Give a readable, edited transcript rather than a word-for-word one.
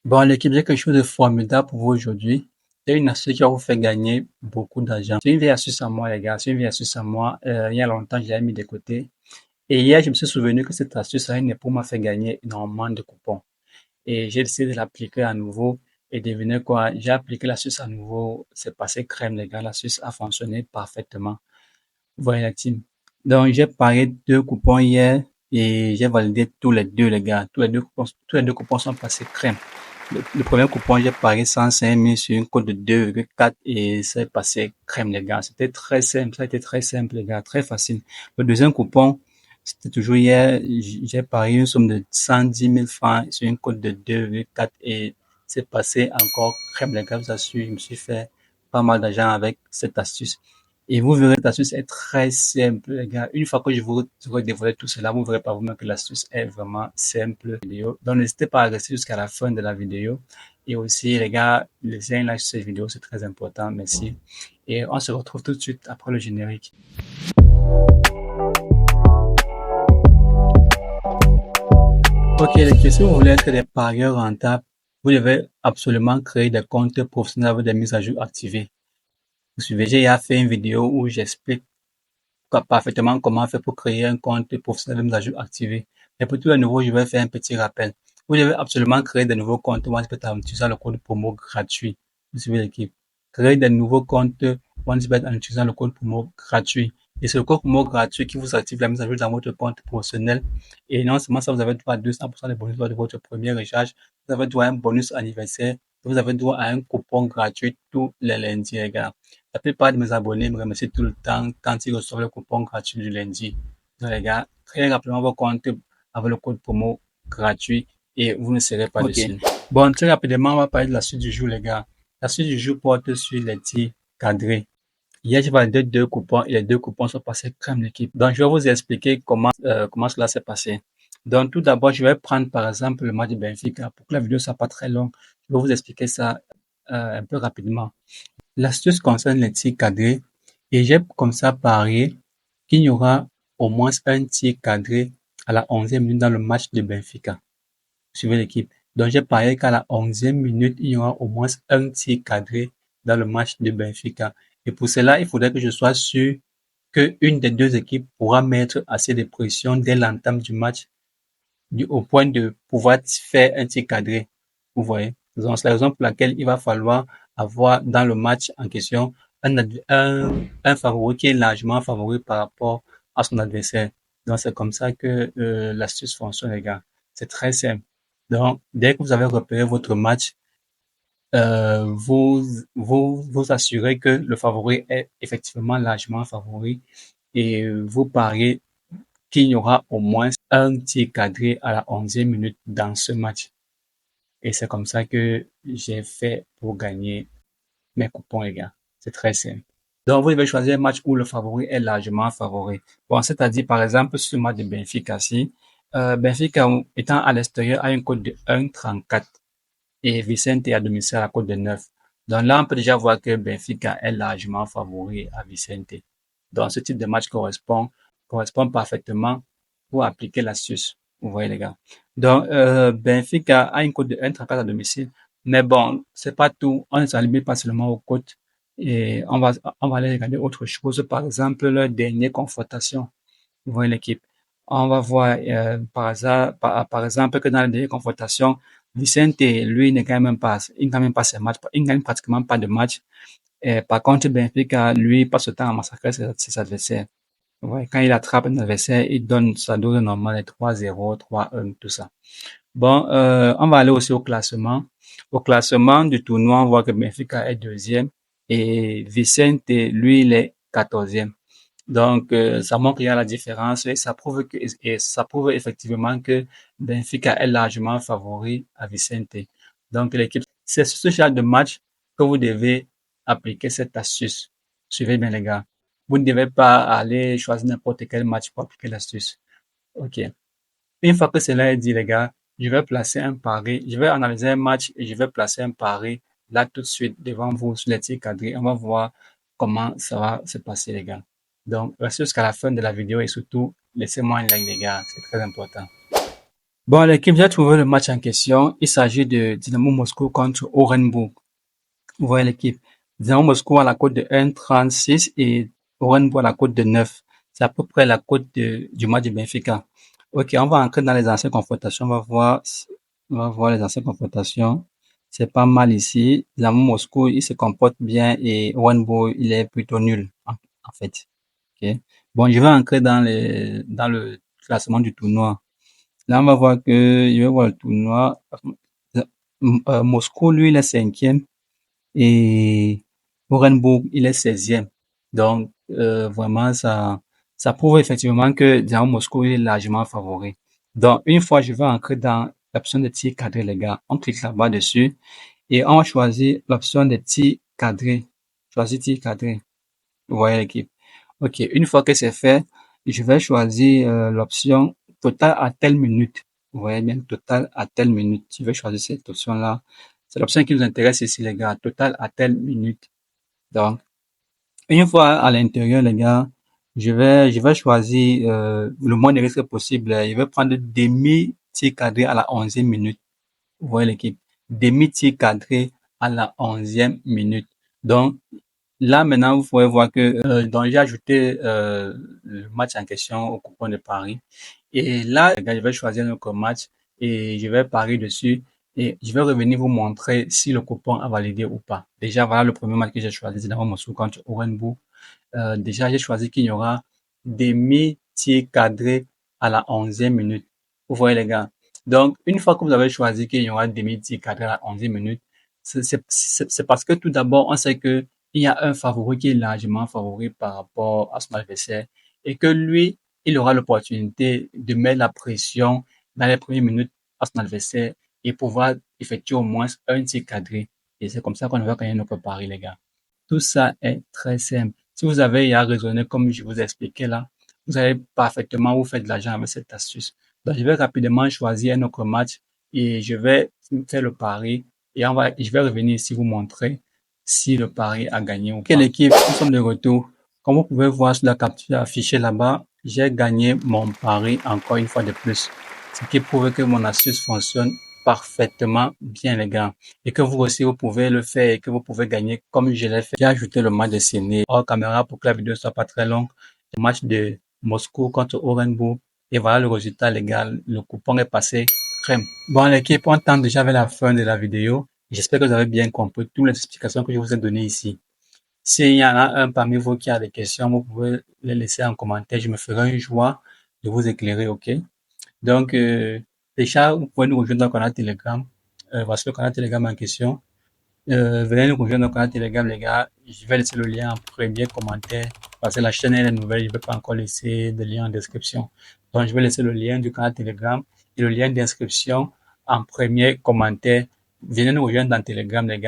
Bon, l'équipe, j'ai quelque chose de formidable pour vous aujourd'hui. C'est une astuce qui va vous faire gagner beaucoup d'argent. C'est une vieille astuce à moi, les gars. C'est une vieille astuce à moi. Il y a longtemps, je l'avais mis de côté. Et hier, je me suis souvenu que cette astuce a une époque m'a fait gagner énormément de coupons. Et j'ai décidé de l'appliquer à nouveau. Et devinez quoi? J'ai appliqué l'astuce à nouveau. C'est passé crème, les gars. L'astuce a fonctionné parfaitement. Vous voyez la team. Donc, j'ai parié 2 coupons hier et j'ai validé tous les deux, les gars. Tous les deux coupons sont passés crème. Le premier coupon, j'ai parié 105 000 sur une cote de 2,4 et c'est passé crème, les gars. C'était très simple. Ça a été très simple, les gars. Très facile. Le deuxième coupon, c'était toujours hier. J'ai parié une somme de 110 000 francs sur une cote de 2,4 et c'est passé encore crème, les gars. Je vous assure, je me suis fait pas mal d'argent avec cette astuce. Et vous verrez, cette astuce est très simple, les gars. Une fois que je vous aurai dévoilé tout cela, vous verrez par vous-même que l'astuce est vraiment simple. Donc, n'hésitez pas à rester jusqu'à la fin de la vidéo. Et aussi, les gars, laissez un like sur cette vidéo, c'est très important. Merci. Et on se retrouve tout de suite après le générique. Ok, les questions, si vous voulez être des parieurs rentables, vous devez absolument créer des comptes professionnels avec des mises à jour activées. Vous suivez, j'ai fait une vidéo où j'explique parfaitement comment faire pour créer un compte professionnel de mise à jour activé. Mais pour tous les nouveaux, je vais faire un petit rappel. Vous devez absolument créer de nouveaux comptes OneSbet en utilisant le code promo gratuit. Vous suivez l'équipe. Créer de nouveaux comptes OneSbet en utilisant le code promo gratuit. Et c'est le code promo gratuit qui vous active la mise à jour dans votre compte professionnel. Et non seulement ça, vous avez droit à 200% de bonus lors de votre premier recharge. Vous avez droit à un bonus anniversaire. Vous avez droit à un coupon gratuit tous les lundis, les gars. La plupart de mes abonnés me remercient tout le temps quand ils reçoivent le coupon gratuit du lundi. Donc, les gars, créez rapidement vos comptes avec le code promo gratuit et vous ne serez pas dessus. Bon, très rapidement, on va parler de la suite du jour, les gars. La suite du jour porte sur les tirs cadrés. Hier, j'ai validé 2 coupons et les 2 coupons sont passés crème l'équipe. Donc, je vais vous expliquer comment cela s'est passé. Donc, tout d'abord, je vais prendre par exemple le match de Benfica. Pour que la vidéo soit pas très longue, je vais vous expliquer ça un peu rapidement. L'astuce concerne les tirs cadrés et j'ai comme ça parié qu'il y aura au moins un tir cadré à la 11e minute dans le match de Benfica. Vous suivez l'équipe. Donc j'ai parié qu'à la 11e minute, il y aura au moins un tir cadré dans le match de Benfica. Et pour cela, il faudrait que je sois sûr qu'une des deux équipes pourra mettre assez de pression dès l'entame du match au point de pouvoir faire un tir cadré. Vous voyez? Donc, c'est la raison pour laquelle il va falloir avoir dans le match en question un favori qui est largement favori par rapport à son adversaire. Donc, c'est comme ça que l'astuce fonctionne, les gars. C'est très simple. Donc, dès que vous avez repéré votre match, vous assurez que le favori est effectivement largement favori et vous pariez qu'il y aura au moins un tir cadré à la 11e minute dans ce match. Et c'est comme ça que j'ai fait pour gagner mes coupons, les gars. C'est très simple. Donc, vous devez choisir un match où le favori est largement favori. Bon, c'est-à-dire, par exemple, sur le match de Benfica-ci, Benfica étant à l'extérieur a une cote de 1,34 et Vicente à domicile à la cote de 9. Donc là, on peut déjà voir que Benfica est largement favori à Vicente. Donc, ce type de match correspond parfaitement pour appliquer l'astuce. Vous voyez, les gars. Donc, Benfica a une cote de 1,34 à domicile. Mais bon, c'est pas tout. On ne s'en limite pas seulement aux cotes. Et on va aller regarder autre chose. Par exemple, leur dernière confrontation. Vous voyez l'équipe. On va voir par exemple que dans la dernière confrontation, Vicente, lui, ne gagne même pas, il ne gagne même pas ses matchs, il ne gagne pratiquement pas de matchs. Et par contre, Benfica, lui, passe le temps à massacrer ses adversaires. Ouais, quand il attrape un adversaire, il donne sa dose normale, 3-0, 3-1, tout ça. Bon, on va aller aussi au classement. Au classement du tournoi, on voit que Benfica est deuxième et Vicente, lui, il est 14e. Donc, ça montre qu'il y a la différence et ça prouve effectivement que Benfica est largement favori à Vicente. Donc, l'équipe, c'est sur ce genre de match que vous devez appliquer cette astuce. Suivez bien, les gars. Vous ne devez pas aller choisir n'importe quel match pour appliquer l'astuce. OK. Une fois que cela est dit, les gars, je vais placer un pari. Je vais analyser un match et je vais placer un pari là tout de suite devant vous sur les tirs cadrés. On va voir comment ça va se passer, les gars. Donc, restez jusqu'à la fin de la vidéo et surtout, laissez-moi un like, les gars. C'est très important. Bon, l'équipe, j'ai trouvé le match en question. Il s'agit de Dynamo Moscou contre Orenbourg. Vous voyez l'équipe. Dynamo Moscou à la cote de 1,36 et Orenbourg à la cote de 9. C'est à peu près la cote du match de Benfica. Ok, on va entrer dans les anciennes confrontations. On va voir les anciennes confrontations. C'est pas mal ici. Dynamo Moscou, il se comporte bien et Orenbourg, il est plutôt nul, en fait. Ok. Bon, je vais entrer dans le classement du tournoi. Là, on va voir que, je vais voir le tournoi. Moscou, lui, il est cinquième et Orenbourg, il est 16e. Donc, vraiment, ça prouve effectivement que Dynamo Moscou il est largement favori. Donc, une fois, je vais entrer dans l'option de tir cadré, les gars. On clique là-bas dessus et on va choisir l'option de tir cadré. Choisir tir cadré. Vous voyez l'équipe. OK, une fois que c'est fait, je vais choisir l'option total à telle minute. Vous voyez bien, total à telle minute. Je vais choisir cette option-là. C'est l'option qui nous intéresse ici, les gars. Total à telle minute. Donc, une fois à l'intérieur, les gars, je vais choisir le moins de risque possible. Je vais prendre demi-tir cadré à la 11e minute. Vous voyez l'équipe. Demi-tir cadré à la 11e minute. Donc, là, maintenant, vous pouvez voir que donc j'ai ajouté le match en question au coupon de Paris. Et là, les gars, je vais choisir notre match et je vais parier dessus. Et je vais revenir vous montrer si le coupon a validé ou pas. Déjà, voilà le premier match que j'ai choisi, c'est dans Moscou contre Orenbourg. Déjà, j'ai choisi qu'il y aura demi-tir cadré à la 11e minute. Vous voyez, les gars. Donc, une fois que vous avez choisi qu'il y aura demi-tir cadré à la 11e minute, c'est parce que tout d'abord, on sait que il y a un favori qui est largement favori par rapport à son adversaire et que lui, il aura l'opportunité de mettre la pression dans les premières minutes à son adversaire et pouvoir effectuer au moins un tir cadré. Et c'est comme ça qu'on va gagner notre pari, les gars. Tout ça est très simple. Si vous avez à raisonner comme je vous ai expliqué là, vous allez parfaitement vous faire de l'argent avec cette astuce. Donc, je vais rapidement choisir un autre match et je vais faire le pari et je vais revenir ici vous montrer si le pari a gagné ou pas. Quelle équipe? Nous sommes de retour. Comme vous pouvez voir sur la capture affichée là-bas, j'ai gagné mon pari encore une fois de plus. Ce qui prouve que mon astuce fonctionne parfaitement bien, les gars. Et que vous aussi, vous pouvez le faire et que vous pouvez gagner comme je l'ai fait. J'ai ajouté le match de Séné hors caméra pour que la vidéo soit pas très longue. Le match de Moscou contre Orenbourg. Et voilà le résultat, les gars. Le coupon est passé crème. Bon, l'équipe, on tente déjà vers la fin de la vidéo. J'espère que vous avez bien compris toutes les explications que je vous ai données ici. S'il y en a un parmi vous qui a des questions, vous pouvez les laisser en commentaire. Je me ferai une joie de vous éclairer, ok? Donc, déjà, vous pouvez nous rejoindre dans le canal Telegram. Voici le canal Telegram en question. Venez nous rejoindre dans le canal Telegram, les gars. Je vais laisser le lien en premier commentaire parce que la chaîne elle est nouvelle. Je ne vais pas encore laisser de lien en description. Donc, je vais laisser le lien du canal Telegram et le lien d'inscription en premier commentaire. Venez nous rejoindre dans Telegram, les gars.